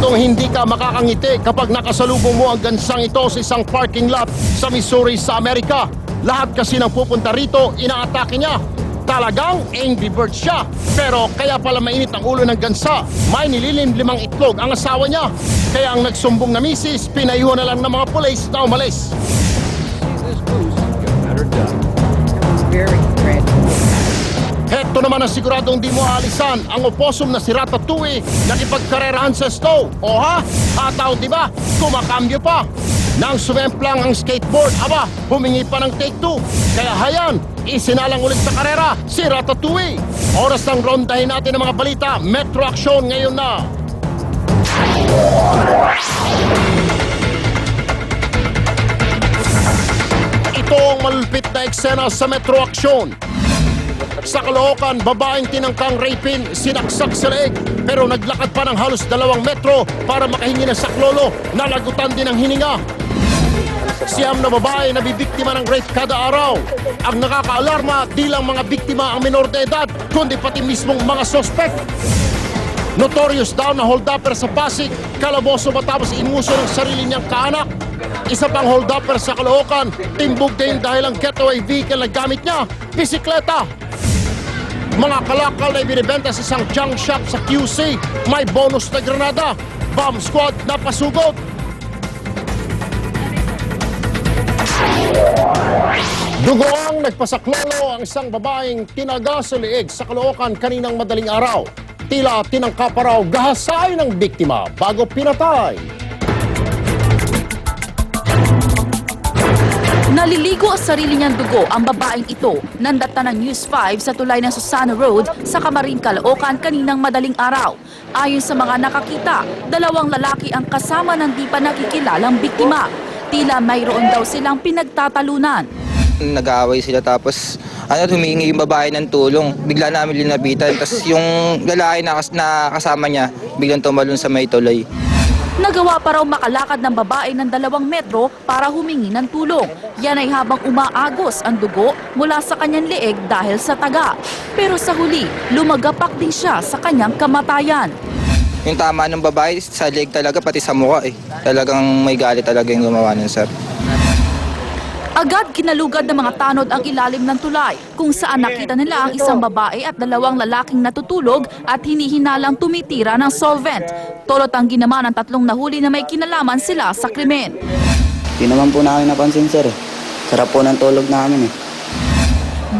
Siguradong hindi ka makakangiti kapag nakasalubong mo ang gansang ito sa isang parking lot sa Missouri sa Amerika. Lahat kasi ng pupunta rito, inaatake niya. Talagang angry bird siya. Pero kaya pala mainit ang ulo ng gansa. May nililimlimang itlog ang asawa niya. Kaya ang nagsumbong na misis, pinayuhan na lang ng mga pulis na umalis. Very dreadful. Heto naman ang siguradong di mo aalisan ang opossum na si Ratatouille nakipagkarerahan sa snow. O ha? Ataw diba? Kumakambyo pa. Nang sumemplang ang skateboard, aba, humingi pa ng take 2. Kaya hayan, isinalang ulit sa karera si Ratatouille. Oras ng rondahin natin ang mga balita. Metro Action ngayon na. Ito ang malulupit na eksena sa Metro Action. Sa Caloocan, babaeng tinangkang rapin, sinaksak sa leeg, pero naglakad pa ng halos 2 metro para makahingi ng saklolo, nalagutan din ang hininga. Siyam na babae na bibiktima ng rape kada araw. Ang nakakaalarma, di lang mga biktima ang minor de edad, kundi pati mismong mga sospek. Notorious daw na hold-upper sa Pasig, kalaboso matapos inuso ng sarili niyang kaanak. Isa pang hold-upper sa Caloocan, timbog din dahil ang getaway vehicle na gamit niya, bisikleta. Mga kalakal na ibinibenta sa isang junk shop sa QC, may bonus na granada. Bomb squad na pasugot. Dugoang nagpasaklolo ang isang babaeng tinaga sa liig sa Caloocan kaninang madaling araw. Tila tinangka pa raw gahasay ng biktima bago pinatay. Naliligo ang sarili niyang dugo ang babaeng ito nang data ng News 5 sa tulay ng Susana Road sa Camarin, Caloocan kaninang madaling araw. Ayon sa mga nakakita, 2 lalaki ang kasama ng di pa nakikilalang biktima. Tila mayroon daw silang pinagtatalunan. Nag-aaway sila tapos humingi yung babae ng tulong. Bigla namin linapitan. Tapos yung lalaki na kasama niya, biglang tumalon sa may tulay. Nagawa pa raw makalakad ng babae ng 2 metro para humingi ng tulong. Yan ay habang umaagos ang dugo mula sa kanyang leeg dahil sa taga. Pero sa huli, lumagapak din siya sa kanyang kamatayan. Yung tama ng babae sa leeg talaga, pati sa mukha eh. Talagang may galit talaga yung gumawa ng sir. Agad kinalugad ng mga tanod ang ilalim ng tulay kung saan nakita nila ang isang babae at 2 lalaking natutulog at hinihinalang tumitira ng solvent. Tolot ang ginawa ng 3 nahuli na may kinalaman sila sa krimen. Di naman po namin napansin sir. Sarap po ng tulog namin eh.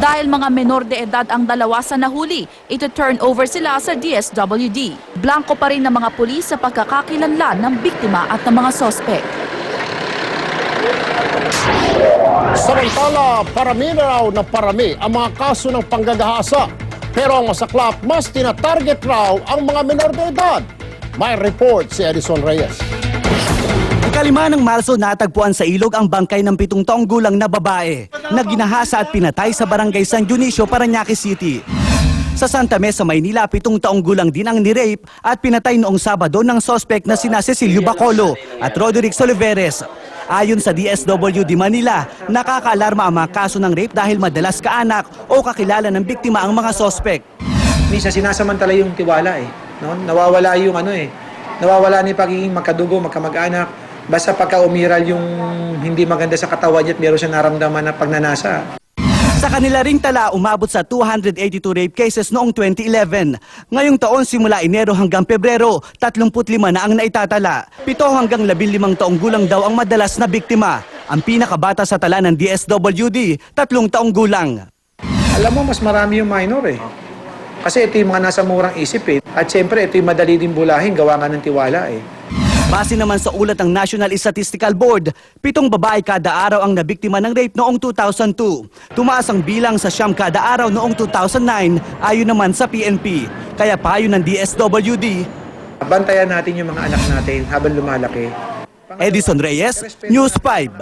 Dahil mga menor de edad ang 2 sa nahuli, ito turn over sila sa DSWD. Blanco pa rin ng mga pulis sa pagkakakilanlan ng biktima at ng mga sospek. Samantala, parami na raw na parami ang mga kaso ng panggagahasa. Pero ang masaklap, mas tinatarget raw ang mga menor de edad. May report si Edison Reyes. Ikalima ng Marso, natagpuan sa ilog ang bangkay ng 7 taong gulang na babae na ginahasa at pinatay sa barangay San Dionisio, Parañaque City. Sa Santa Mesa, Maynila, 7 taong gulang din ang ni-rape at pinatay noong Sabado ng sospek na sina Cecilio Bacolod at Roderick Soliveres. Ayon sa DSWD Manila, nakakaalarma ang mga kaso ng rape dahil madalas kaanak o kakilala ng biktima ang mga sospek. Minsan sinasamantala yung tiwala eh. No? Nawawala yung nawawala ni pagiging magkadugo, magkamag-anak. Basta pagka umiral yung hindi maganda sa katawan niya at meron siya naramdaman na pagnanasa. Sa kanila ring tala, umabot sa 282 rape cases noong 2011. Ngayong taon simula Enero hanggang Pebrero, 35 na ang naitatala. 7 hanggang 15 taong gulang daw ang madalas na biktima. Ang pinakabata sa tala ng DSWD, 3 taong gulang. Alam mo, mas marami yung minor eh. Kasi ito yung mga nasa murang isip eh. At siyempre, ito yung madali din bulahin, gawa nga ng tiwala eh. Base naman sa ulat ng National Statistical Board, 7 babae kada araw ang nabiktima ng rape noong 2002. Tumaas ang bilang sa 9 kada araw noong 2009 ayon naman sa PNP. Kaya payo ng DSWD. Bantayan natin yung mga anak natin habang lumalaki. Edison Reyes, News 5.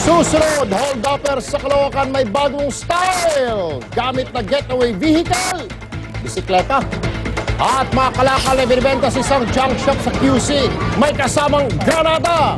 Susunod, hold-upper sa Caloocan may bagong style. Gamit na getaway vehicle, bisikleta. At mga kalakal na binibenta sa isang junk shop sa QC, may kasamang granada.